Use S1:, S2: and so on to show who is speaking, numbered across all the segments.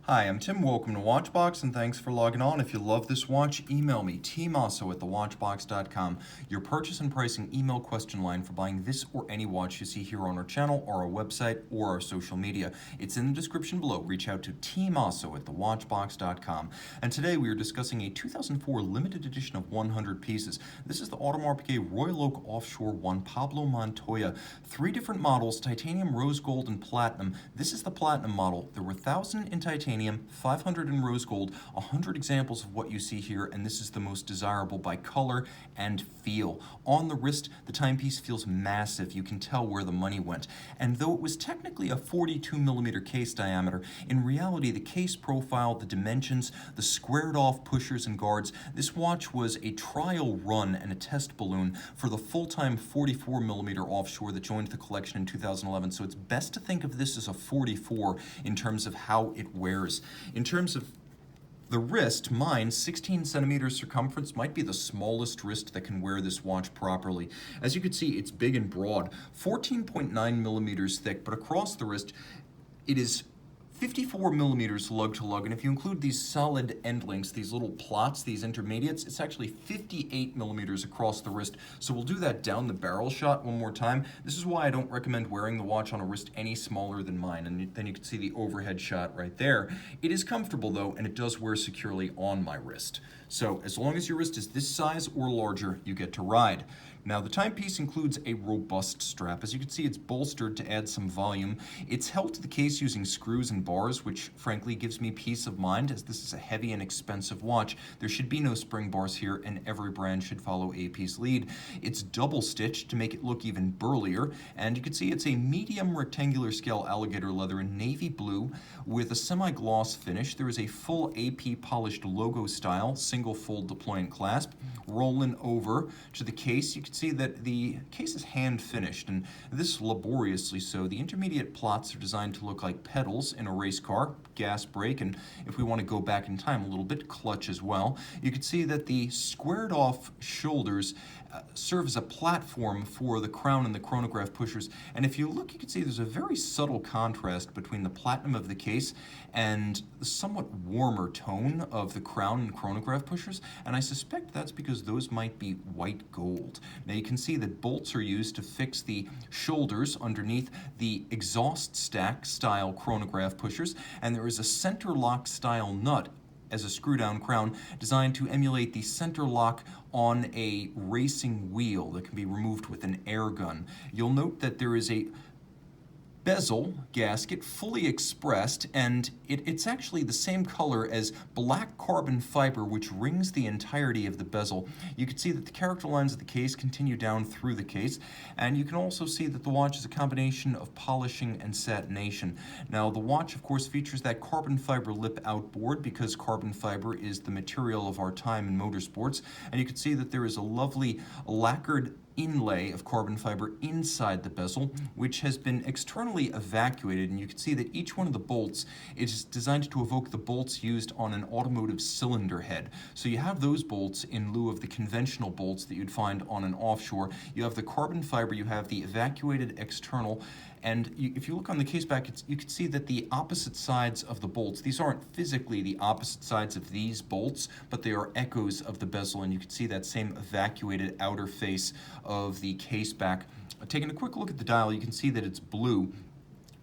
S1: Hi, I'm Tim. Welcome to Watchbox, and thanks for logging on. If you love this watch, email me, tmosso@thewatchbox.com. Your purchase and pricing email question line for buying this or any watch you see here on our channel, or our website, or our social media. It's in the description below. Reach out to tmosso@thewatchbox.com. And today we are discussing a 2004 limited edition of 100 pieces. This is the Audemars Piguet Royal Oak Offshore Juan Pablo Montoya. 3 different models: titanium, rose gold, and platinum. This is the platinum model. There were 1,000 in titanium, 500 in rose gold, 100 examples of what you see here, and this is the most desirable by color and feel. On the wrist, the timepiece feels massive. You can tell where the money went. And though it was technically a 42mm case diameter, in reality, the case profile, the dimensions, the squared off pushers and guards, this watch was a trial run and a test balloon for the full-time 44mm offshore that joined the collection in 2011. So it's best to think of this as a 44 in terms of how it wears. In terms of the wrist, mine, 16 centimeters circumference, might be the smallest wrist that can wear this watch properly. As you can see, it's big and broad, 14.9 millimeters thick, but across the wrist, it is 54 millimeters lug to lug, and if you include these solid end links, these little plots, these intermediates, it's actually 58 millimeters across the wrist. So we'll do that down the barrel shot one more time. This is why I don't recommend wearing the watch on a wrist any smaller than mine, and then you can see the overhead shot right there. It is comfortable though, and it does wear securely on my wrist. So as long as your wrist is this size or larger, you get to ride. Now the timepiece includes a robust strap. As you can see, it's bolstered to add some volume. It's held to the case using screws and bars, which frankly gives me peace of mind, as this is a heavy and expensive watch. There should be no spring bars here, and every brand should follow AP's lead. It's double stitched to make it look even burlier, and you can see it's a medium rectangular scale alligator leather in navy blue with a semi-gloss finish. There is a full AP polished logo style, single fold deployant clasp. Rolling over to the case, you can see that the case is hand finished, and this laboriously so. The intermediate plots are designed to look like pedals in a race car, gas, brake, and if we want to go back in time a little bit, clutch as well. You can see that the squared off shoulders serve as a platform for the crown and the chronograph pushers, and if you look, you can see there's a very subtle contrast between the platinum of the case and the somewhat warmer tone of the crown and chronograph pushers, and I suspect that's because those might be white gold. Now you can see that bolts are used to fix the shoulders underneath the exhaust stack style chronograph pushers, and there is a center lock style nut as a screw-down crown designed to emulate the center lock on a racing wheel that can be removed with an air gun. You'll note that there is a bezel gasket fully expressed, and it's actually the same color as black carbon fiber, which rings the entirety of the bezel. You can see that the character lines of the case continue down through the case, and you can also see that the watch is a combination of polishing and satination. Now the watch of course features that carbon fiber lip outboard because carbon fiber is the material of our time in motorsports, and you can see that there is a lovely lacquered inlay of carbon fiber inside the bezel, which has been externally evacuated, and you can see that each one of the bolts is designed to evoke the bolts used on an automotive cylinder head. So you have those bolts in lieu of the conventional bolts that you'd find on an offshore. You have the carbon fiber, you have the evacuated external, and if you look on the case back, you can see that the opposite sides of the bolts, these aren't physically the opposite sides of these bolts, but they are echoes of the bezel, and you can see that same evacuated outer face of the case back. Taking a quick look at the dial, you can see that it's blue,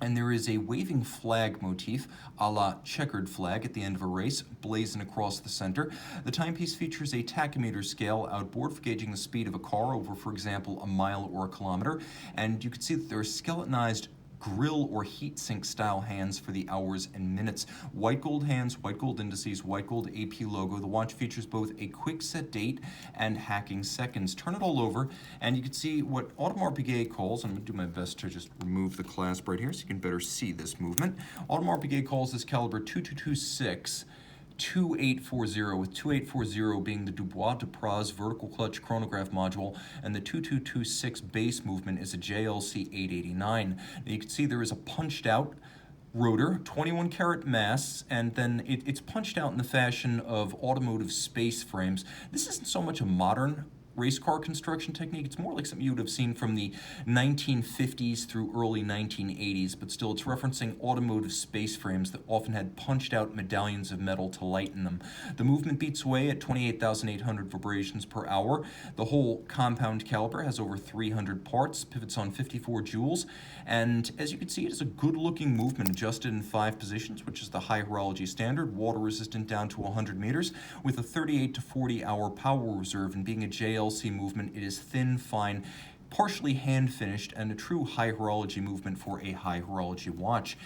S1: and there is a waving flag motif, a la checkered flag at the end of a race, blazoned across the center. The timepiece features a tachymeter scale outboard for gauging the speed of a car over, for example, a mile or a kilometer, and you can see that there are skeletonized grill or heat sink style hands for the hours and minutes. White gold hands, white gold indices, white gold AP logo. The watch features both a quick set date and hacking seconds. Turn it all over and you can see what Audemars Piguet calls, and I'm going to do my best to just remove the clasp right here so you can better see this movement. Audemars Piguet calls this caliber 2226 2840, with 2840 being the Dubois de Praz vertical clutch chronograph module, and the 2226 base movement is a JLC 889. Now you can see there is a punched out rotor, 21 karat mass, and then it's punched out in the fashion of automotive space frames. This isn't so much a modern race car construction technique. It's more like something you would have seen from the 1950s through early 1980s, but still it's referencing automotive space frames that often had punched out medallions of metal to lighten them. The movement beats away at 28,800 vibrations per hour. The whole compound caliper has over 300 parts, pivots on 54 joules, and as you can see, it is a good-looking movement adjusted in 5 positions, which is the high horology standard, water resistant down to 100 meters, with a 38 to 40 hour power reserve, and being a JLC movement, it is thin, fine, partially hand finished, and a true high horology movement for a high horology watch.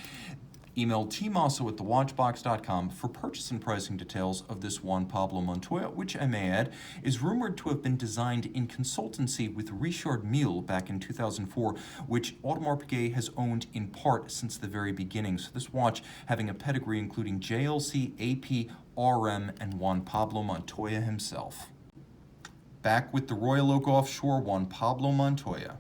S1: Email tmosso at thewatchbox.com for purchase and pricing details of this Juan Pablo Montoya, which I may add is rumored to have been designed in consultancy with Richard Mille back in 2004, which Audemars Piguet has owned in part since the very beginning. So this watch having a pedigree including JLC, AP, RM, and Juan Pablo Montoya himself. Back with the Royal Oak Offshore Juan Pablo Montoya.